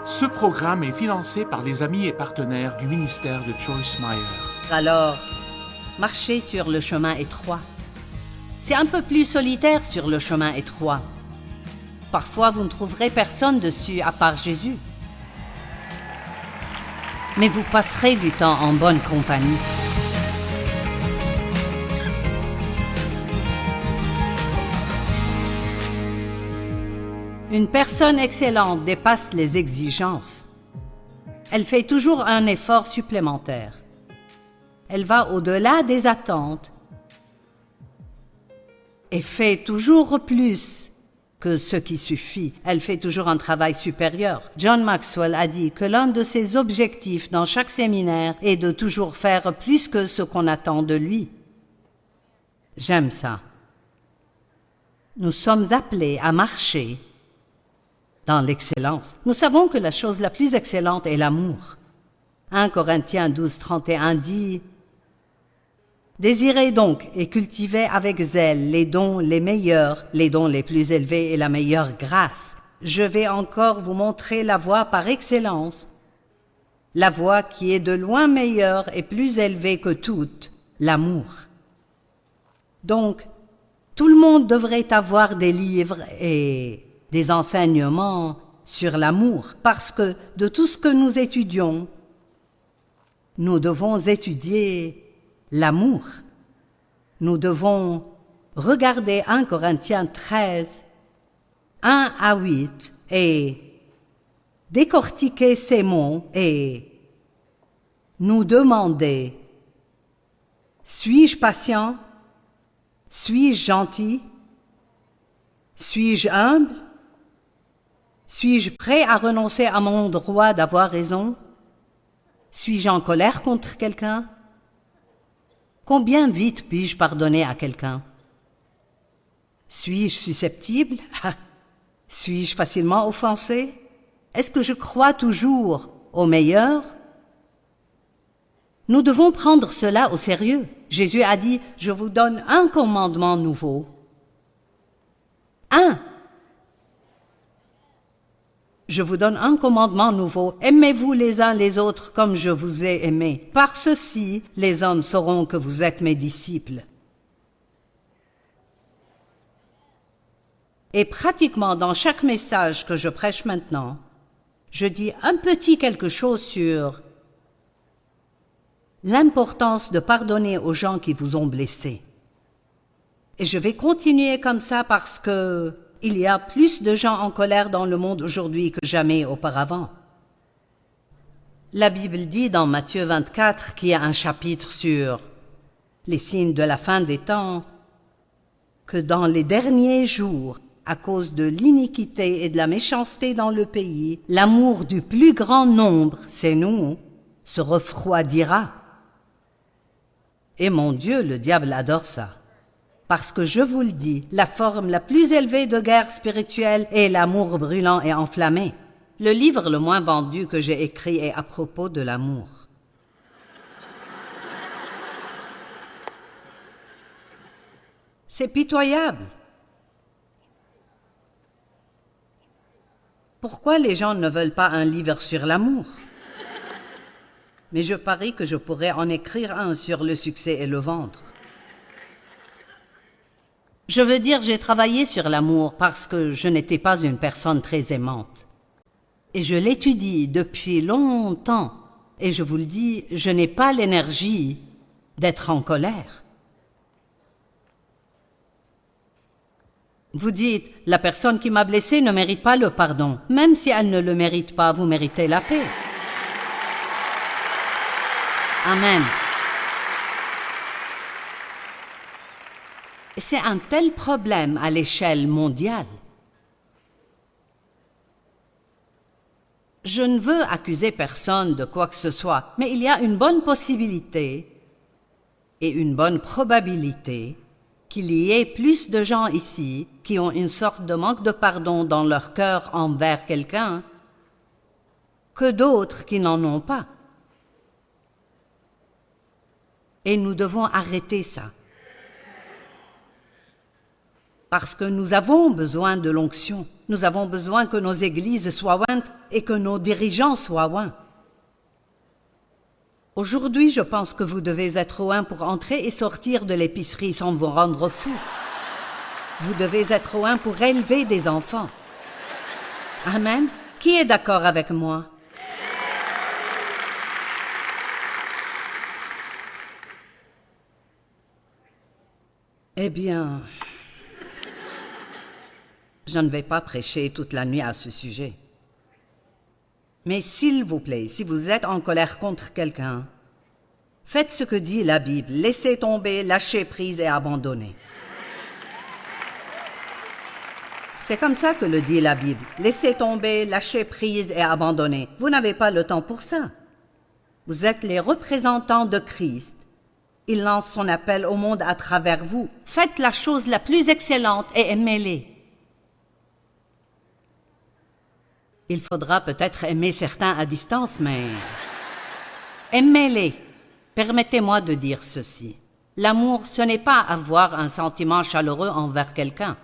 Ce programme est financé par les amis et partenaires du ministère de Joyce Meyer. Alors, marchez sur le chemin étroit. C'est un peu plus solitaire sur le chemin étroit. Parfois, vous ne trouverez personne dessus à part Jésus. Mais vous passerez du temps en bonne compagnie. Une personne excellente dépasse les exigences. Elle fait toujours un effort supplémentaire. Elle va au-delà des attentes et fait toujours plus que ce qui suffit. Elle fait toujours un travail supérieur. John Maxwell a dit que l'un de ses objectifs dans chaque séminaire est de toujours faire plus que ce qu'on attend de lui. J'aime ça. Nous sommes appelés à marcher dans l'excellence. Nous savons que la chose la plus excellente est l'amour. 1 Corinthiens 12, 31 dit « Désirez donc et cultivez avec zèle les dons les meilleurs, les dons les plus élevés et la meilleure grâce. Je vais encore vous montrer la voie par excellence, la voie qui est de loin meilleure et plus élevée que toute, l'amour. » Donc, tout le monde devrait avoir des livres et des enseignements sur l'amour, parce que de tout ce que nous étudions, nous devons étudier l'amour. Nous devons regarder 1 Corinthiens 13, 1 à 8 et décortiquer ces mots et nous demander: suis-je patient? Suis-je gentil? Suis-je humble? Suis-je prêt à renoncer à mon droit d'avoir raison? Suis-je en colère contre quelqu'un? Combien vite puis-je pardonner à quelqu'un? Suis-je susceptible? Suis-je facilement offensé? Est-ce que je crois toujours au meilleur? Nous devons prendre cela au sérieux. Jésus a dit: « Je vous donne un commandement nouveau. » Je vous donne un commandement nouveau. Aimez-vous les uns les autres comme je vous ai aimés. Par ceci, les hommes sauront que vous êtes mes disciples. Et pratiquement dans chaque message que je prêche maintenant, je dis un petit quelque chose sur l'importance de pardonner aux gens qui vous ont blessé. Et je vais continuer comme ça parce que il y a plus de gens en colère dans le monde aujourd'hui que jamais auparavant. La Bible dit dans Matthieu 24, qui a un chapitre sur les signes de la fin des temps, que dans les derniers jours, à cause de l'iniquité et de la méchanceté dans le pays, l'amour du plus grand nombre, c'est nous, se refroidira. Et mon Dieu, le diable adore ça. Parce que je vous le dis, la forme la plus élevée de guerre spirituelle est l'amour brûlant et enflammé. Le livre le moins vendu que j'ai écrit est à propos de l'amour. C'est pitoyable. Pourquoi les gens ne veulent pas un livre sur l'amour? Mais je parie que je pourrais en écrire un sur le succès et le vendre. Je veux dire, j'ai travaillé sur l'amour parce que je n'étais pas une personne très aimante. Et je l'étudie depuis longtemps. Et je vous le dis, je n'ai pas l'énergie d'être en colère. Vous dites, la personne qui m'a blessé ne mérite pas le pardon. Même si elle ne le mérite pas, vous méritez la paix. Amen. C'est un tel problème à l'échelle mondiale. Je ne veux accuser personne de quoi que ce soit, mais il y a une bonne possibilité et une bonne probabilité qu'il y ait plus de gens ici qui ont une sorte de manque de pardon dans leur cœur envers quelqu'un que d'autres qui n'en ont pas. Et nous devons arrêter ça. Parce que nous avons besoin de l'onction. Nous avons besoin que nos églises soient ointes et que nos dirigeants soient oints. Aujourd'hui, je pense que vous devez être oint pour entrer et sortir de l'épicerie sans vous rendre fou. Vous devez être oint pour élever des enfants. Amen. Qui est d'accord avec moi? Eh bien, je ne vais pas prêcher toute la nuit à ce sujet. Mais s'il vous plaît, si vous êtes en colère contre quelqu'un, faites ce que dit la Bible, laissez tomber, lâchez prise et abandonnez. C'est comme ça que le dit la Bible, laissez tomber, lâchez prise et abandonnez. Vous n'avez pas le temps pour ça. Vous êtes les représentants de Christ. Il lance son appel au monde à travers vous. Faites la chose la plus excellente et aimez-les. Il faudra peut-être aimer certains à distance, mais aimez-les. Permettez-moi de dire ceci. L'amour, ce n'est pas avoir un sentiment chaleureux envers quelqu'un.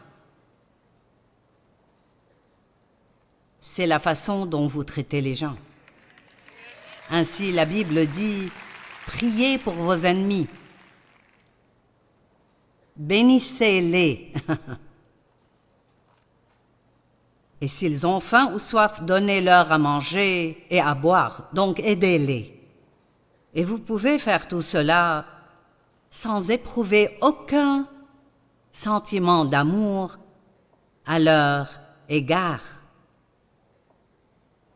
C'est la façon dont vous traitez les gens. Ainsi, la Bible dit « Priez pour vos ennemis. Bénissez-les. » Et s'ils ont faim ou soif, donnez-leur à manger et à boire, donc aidez-les. Et vous pouvez faire tout cela sans éprouver aucun sentiment d'amour à leur égard.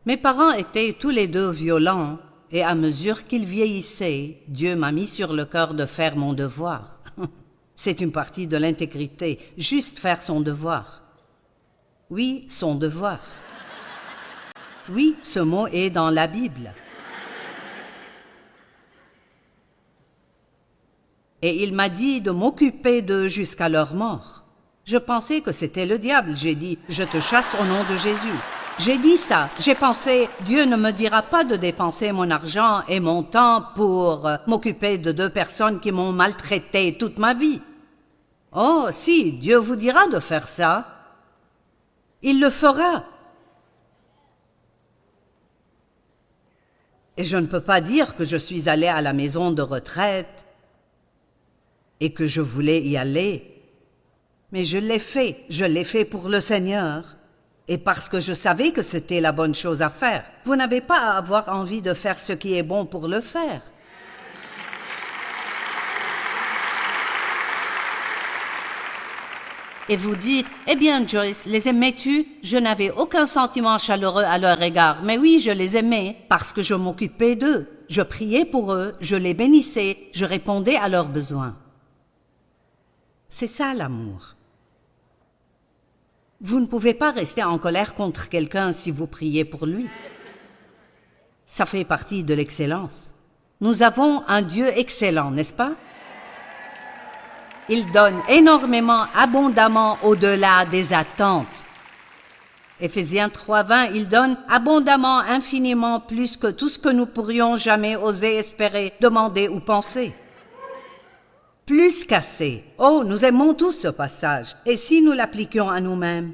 Mes parents étaient tous les deux violents, et à mesure qu'ils vieillissaient, Dieu m'a mis sur le cœur de faire mon devoir. C'est une partie de l'intégrité, juste faire son devoir. Oui, son devoir. Oui, ce mot est dans la Bible. Et il m'a dit de m'occuper d'eux jusqu'à leur mort. Je pensais que c'était le diable. J'ai dit, je te chasse au nom de Jésus. J'ai dit ça. J'ai pensé, Dieu ne me dira pas de dépenser mon argent et mon temps pour m'occuper de 2 personnes qui m'ont maltraité toute ma vie. Oh, si, Dieu vous dira de faire ça. Il le fera. Et je ne peux pas dire que je suis allée à la maison de retraite et que je voulais y aller. Mais je l'ai fait pour le Seigneur. Et parce que je savais que c'était la bonne chose à faire. Vous n'avez pas à avoir envie de faire ce qui est bon pour le faire. Et vous dites, eh bien Joyce, les aimais-tu? Je n'avais aucun sentiment chaleureux à leur égard, mais oui, je les aimais parce que je m'occupais d'eux. Je priais pour eux, je les bénissais, je répondais à leurs besoins. C'est ça l'amour. Vous ne pouvez pas rester en colère contre quelqu'un si vous priez pour lui. Ça fait partie de l'excellence. Nous avons un Dieu excellent, n'est-ce pas? Il donne énormément, abondamment au-delà des attentes. Éphésiens 3:20, il donne abondamment, infiniment plus que tout ce que nous pourrions jamais oser espérer, demander ou penser. Plus qu'assez. Oh, nous aimons tous ce passage. Et si nous l'appliquions à nous-mêmes?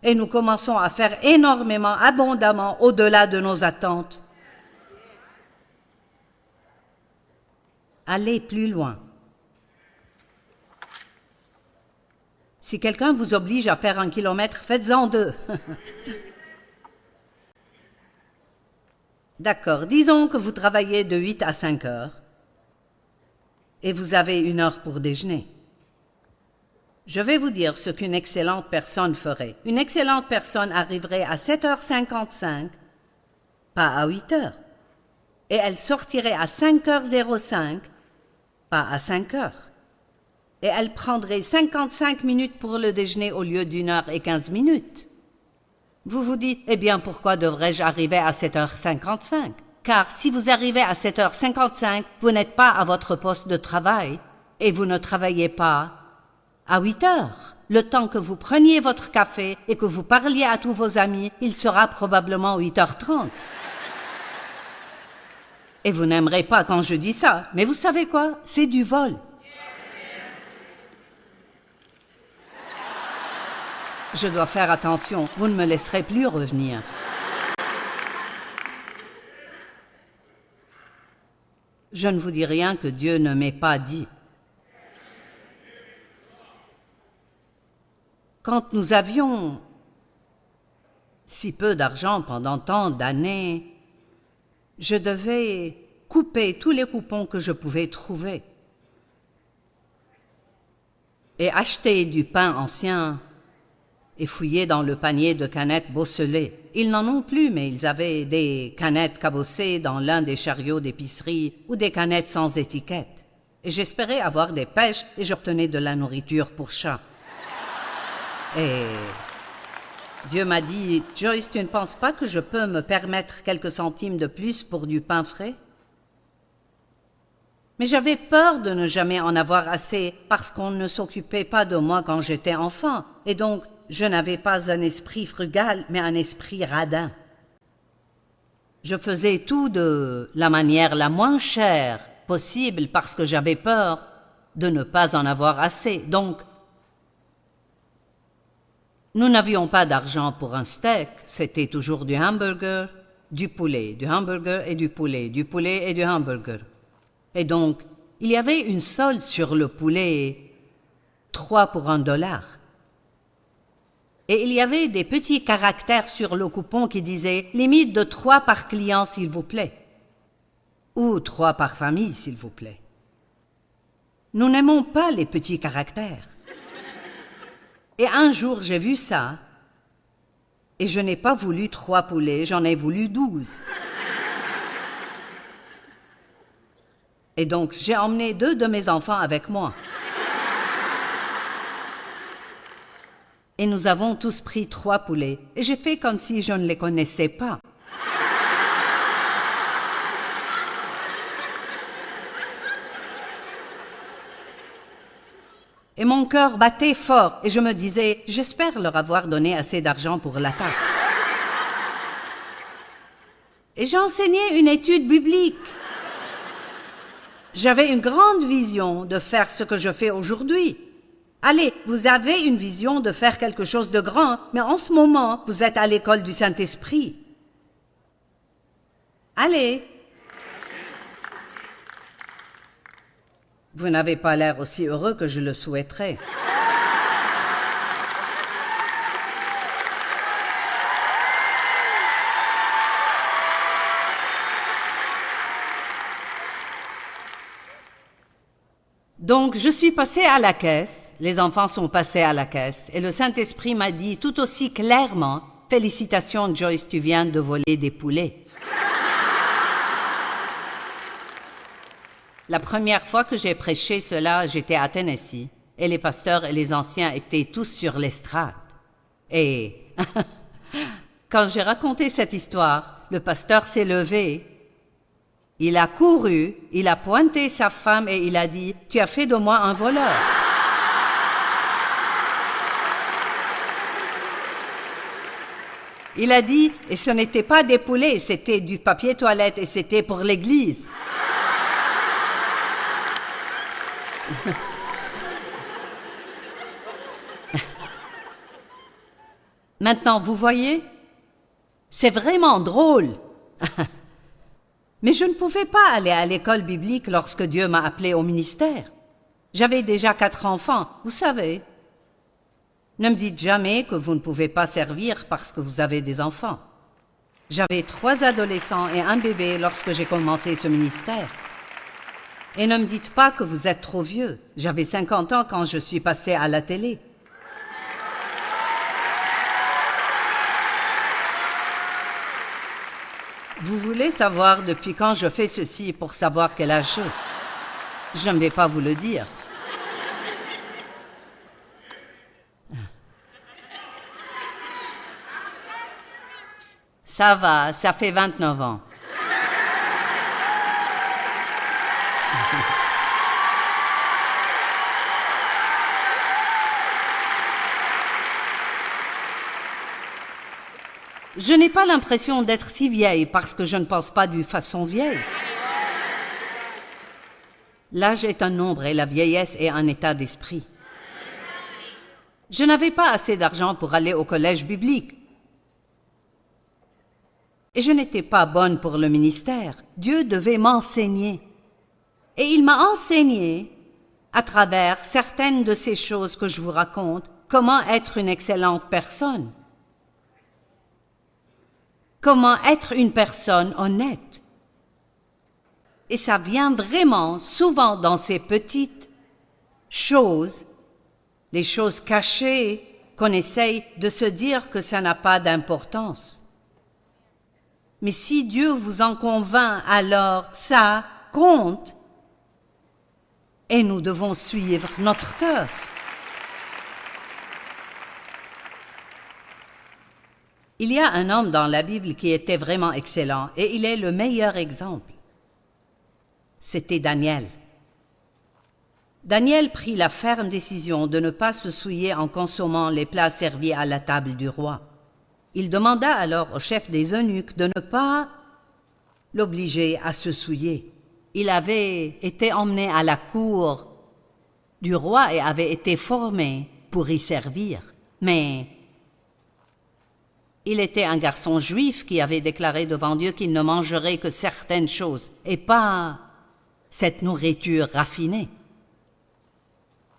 Et nous commençons à faire énormément, abondamment, au-delà de nos attentes. Allez plus loin. Si quelqu'un vous oblige à faire 1 kilomètre, faites-en 2. D'accord, disons que vous travaillez de 8 à 5 heures. Et vous avez 1 heure pour déjeuner. Je vais vous dire ce qu'une excellente personne ferait. Une excellente personne arriverait à 7h55, pas à 8h. Et elle sortirait à 5h05, pas à 5h. Et elle prendrait 55 minutes pour le déjeuner au lieu d'1 heure et 15 minutes. Vous vous dites, eh bien pourquoi devrais-je arriver à 7h55? Car si vous arrivez à 7h55, vous n'êtes pas à votre poste de travail et vous ne travaillez pas à 8 heures. Le temps que vous preniez votre café et que vous parliez à tous vos amis, il sera probablement 8h30. Et vous n'aimerez pas quand je dis ça, mais vous savez quoi? C'est du vol. Je dois faire attention, vous ne me laisserez plus revenir. Je ne vous dis rien que Dieu ne m'ait pas dit. Quand nous avions si peu d'argent pendant tant d'années, je devais couper tous les coupons que je pouvais trouver et acheter du pain ancien et fouiller dans le panier de canettes bosselées. Ils n'en ont plus, mais ils avaient des canettes cabossées dans l'un des chariots d'épicerie ou des canettes sans étiquette. Et j'espérais avoir des pêches et j'obtenais de la nourriture pour chat. Et Dieu m'a dit, « Joyce, tu ne penses pas que je peux me permettre quelques centimes de plus pour du pain frais ?» Mais j'avais peur de ne jamais en avoir assez parce qu'on ne s'occupait pas de moi quand j'étais enfant. Et donc, je n'avais pas un esprit frugal, mais un esprit radin. Je faisais tout de la manière la moins chère possible parce que j'avais peur de ne pas en avoir assez. Donc, nous n'avions pas d'argent pour un steak, c'était toujours du hamburger, du poulet, du hamburger et du poulet et du hamburger. Et donc, il y avait une solde sur le poulet, 3 pour $1. Et il y avait des petits caractères sur le coupon qui disaient « limite de 3 par client, s'il vous plaît » ou « 3 par famille, s'il vous plaît ». Nous n'aimons pas les petits caractères. Et un jour, j'ai vu ça, et je n'ai pas voulu 3 poulets, j'en ai voulu 12. Et donc, j'ai emmené 2 de mes enfants avec moi. Et nous avons tous pris 3 poulets, et j'ai fait comme si je ne les connaissais pas. Et mon cœur battait fort, et je me disais, j'espère leur avoir donné assez d'argent pour la taxe. Et j'enseignais une étude biblique. J'avais une grande vision de faire ce que je fais aujourd'hui. Allez, vous avez une vision de faire quelque chose de grand, mais en ce moment, vous êtes à l'école du Saint-Esprit. Allez. Vous n'avez pas l'air aussi heureux que je le souhaiterais. Donc, je suis passée à la caisse, les enfants sont passés à la caisse, et le Saint-Esprit m'a dit tout aussi clairement, « Félicitations, Joyce, tu viens de voler des poulets. » La première fois que j'ai prêché cela, j'étais à Tennessee, et les pasteurs et les anciens étaient tous sur l'estrade. Et quand j'ai raconté cette histoire, le pasteur s'est levé. Il a couru, il a pointé sa femme et il a dit « Tu as fait de moi un voleur. » Il a dit « Et ce n'était pas des poulets, c'était du papier toilette et c'était pour l'église. » Maintenant, vous voyez, c'est vraiment drôle. Mais je ne pouvais pas aller à l'école biblique lorsque Dieu m'a appelé au ministère. J'avais déjà 4 enfants, vous savez. Ne me dites jamais que vous ne pouvez pas servir parce que vous avez des enfants. J'avais 3 adolescents et un bébé lorsque j'ai commencé ce ministère. Et ne me dites pas que vous êtes trop vieux. J'avais 50 ans quand je suis passé à la télé. Vous voulez savoir depuis quand je fais ceci pour savoir quel âge j'ai? Je ne vais pas vous le dire. Ça va, ça fait 29 ans. Je n'ai pas l'impression d'être si vieille parce que je ne pense pas d'une façon vieille. L'âge est un nombre et la vieillesse est un état d'esprit. Je n'avais pas assez d'argent pour aller au collège biblique. Et je n'étais pas bonne pour le ministère. Dieu devait m'enseigner. Et il m'a enseigné, à travers certaines de ces choses que je vous raconte, comment être une excellente personne. Comment être une personne honnête. Et ça vient vraiment souvent dans ces petites choses, les choses cachées qu'on essaye de se dire que ça n'a pas d'importance. Mais si Dieu vous en convainc, alors ça compte. Et nous devons suivre notre cœur. Il y a un homme dans la Bible qui était vraiment excellent et il est le meilleur exemple. C'était Daniel. Daniel prit la ferme décision de ne pas se souiller en consommant les plats servis à la table du roi. Il demanda alors au chef des eunuques de ne pas l'obliger à se souiller. Il avait été emmené à la cour du roi et avait été formé pour y servir. Mais il était un garçon juif qui avait déclaré devant Dieu qu'il ne mangerait que certaines choses et pas cette nourriture raffinée.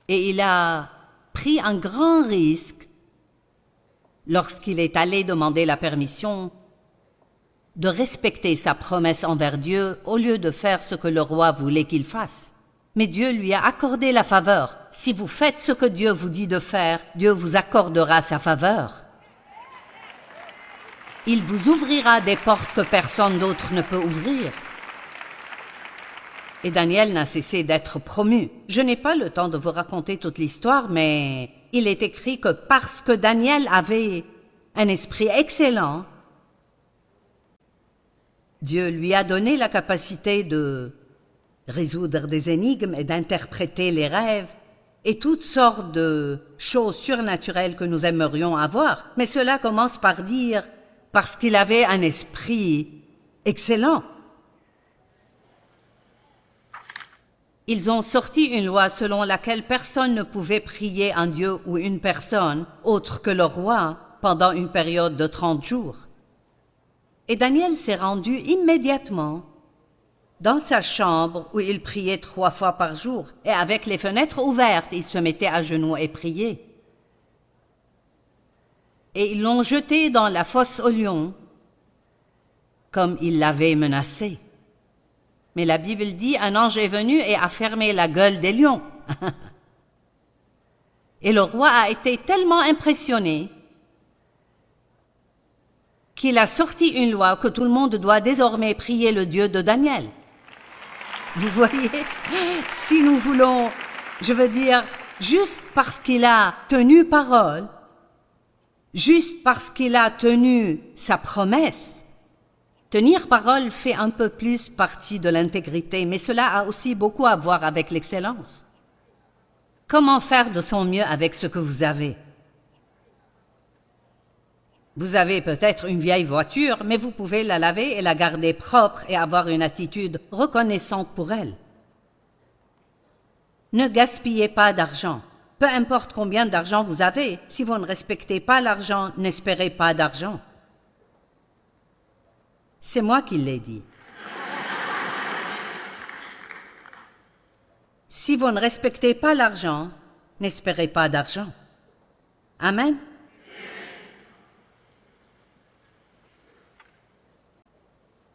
Et il a pris un grand risque lorsqu'il est allé demander la permission de respecter sa promesse envers Dieu au lieu de faire ce que le roi voulait qu'il fasse. Mais Dieu lui a accordé la faveur. Si vous faites ce que Dieu vous dit de faire, Dieu vous accordera sa faveur. Il vous ouvrira des portes que personne d'autre ne peut ouvrir. Et Daniel n'a cessé d'être promu. Je n'ai pas le temps de vous raconter toute l'histoire, mais il est écrit que parce que Daniel avait un esprit excellent, Dieu lui a donné la capacité de résoudre des énigmes et d'interpréter les rêves et toutes sortes de choses surnaturelles que nous aimerions avoir. Mais cela commence par dire parce qu'il avait un esprit excellent. Ils ont sorti une loi selon laquelle personne ne pouvait prier un dieu ou une personne autre que le roi pendant une période de 30 jours. Et Daniel s'est rendu immédiatement dans sa chambre où il priait 3 fois par jour. Et avec les fenêtres ouvertes, il se mettait à genoux et priait. Et ils l'ont jeté dans la fosse aux lions, comme il l'avait menacé. Mais la Bible dit, un ange est venu et a fermé la gueule des lions. Et le roi a été tellement impressionné qu'il a sorti une loi que tout le monde doit désormais prier le Dieu de Daniel. Vous voyez, si nous voulons, je veux dire, juste parce qu'il a tenu parole, juste parce qu'il a tenu sa promesse, tenir parole fait un peu plus partie de l'intégrité, mais cela a aussi beaucoup à voir avec l'excellence. Comment faire de son mieux avec ce que vous avez? Vous avez peut-être une vieille voiture, mais vous pouvez la laver et la garder propre et avoir une attitude reconnaissante pour elle. Ne gaspillez pas d'argent. Peu importe combien d'argent vous avez, si vous ne respectez pas l'argent, n'espérez pas d'argent. C'est moi qui l'ai dit. Si vous ne respectez pas l'argent, n'espérez pas d'argent. Amen.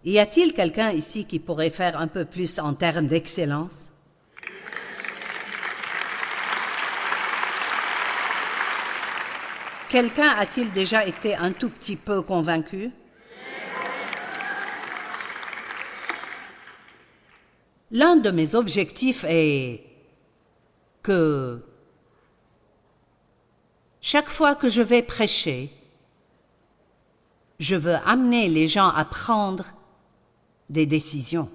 Y a-t-il quelqu'un ici qui pourrait faire un peu plus en termes d'excellence? Quelqu'un a-t-il déjà été un tout petit peu convaincu? L'un de mes objectifs est que chaque fois que je vais prêcher, je veux amener les gens à prendre des décisions.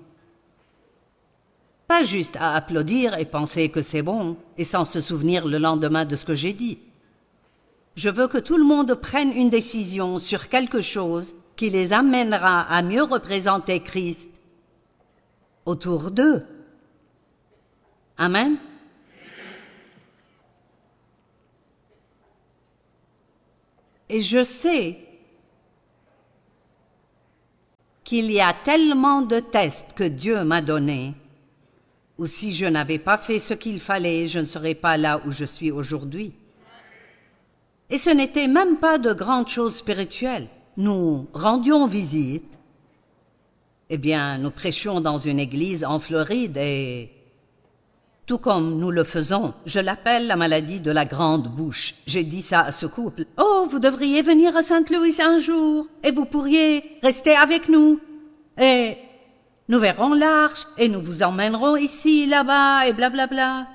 Pas juste à applaudir et penser que c'est bon et sans se souvenir le lendemain de ce que j'ai dit. Je veux que tout le monde prenne une décision sur quelque chose qui les amènera à mieux représenter Christ autour d'eux. Amen. Et je sais qu'il y a tellement de tests que Dieu m'a donnés, ou si je n'avais pas fait ce qu'il fallait, je ne serais pas là où je suis aujourd'hui. Et ce n'était même pas de grandes choses spirituelles. Nous rendions visite. Eh bien, nous prêchions dans une église en Floride et tout comme nous le faisons, je l'appelle la maladie de la grande bouche. J'ai dit ça à ce couple. « Oh, vous devriez venir à Saint-Louis un jour et vous pourriez rester avec nous. Et nous verrons l'arche et nous vous emmènerons ici, là-bas et blablabla. »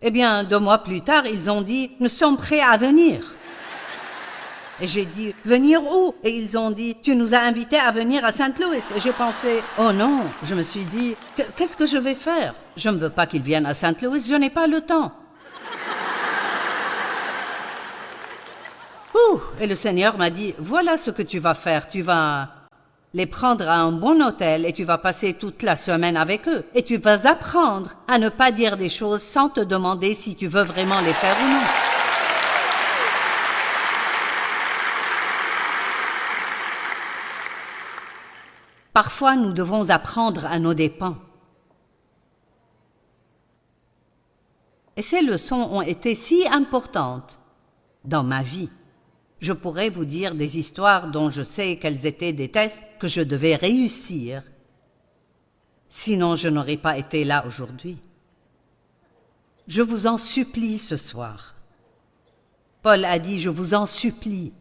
Eh bien, 2 mois plus tard, ils ont dit « Nous sommes prêts à venir. » Et j'ai dit « Venir où ?» Et ils ont dit « Tu nous as invités à venir à Saint-Louis. » Et j'ai pensé « Oh non !» Je me suis dit « Qu'est-ce que je vais faire? Je ne veux pas qu'ils viennent à Saint-Louis, je n'ai pas le temps. » Et le Seigneur m'a dit « Voilà ce que tu vas faire. Tu vas les prendre à un bon hôtel et tu vas passer toute la semaine avec eux. Et tu vas apprendre à ne pas dire des choses sans te demander si tu veux vraiment les faire ou non. » Parfois, nous devons apprendre à nos dépens. Et ces leçons ont été si importantes dans ma vie. Je pourrais vous dire des histoires dont je sais qu'elles étaient des tests que je devais réussir. Sinon, je n'aurais pas été là aujourd'hui. Je vous en supplie ce soir. Paul a dit « Je vous en supplie ».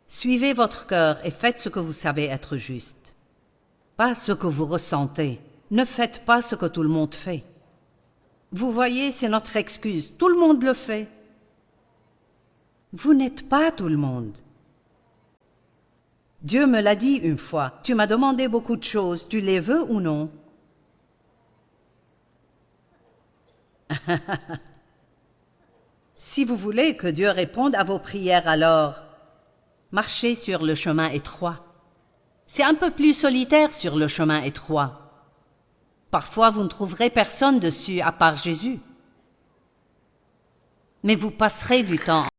Suivez votre cœur et faites ce que vous savez être juste. Pas ce que vous ressentez. Ne faites pas ce que tout le monde fait. Vous voyez, c'est notre excuse. Tout le monde le fait. Vous n'êtes pas tout le monde. Dieu me l'a dit une fois. Tu m'as demandé beaucoup de choses. Tu les veux ou non? Si vous voulez que Dieu réponde à vos prières, alors marchez sur le chemin étroit. C'est un peu plus solitaire sur le chemin étroit. Parfois, vous ne trouverez personne dessus à part Jésus. Mais vous passerez du temps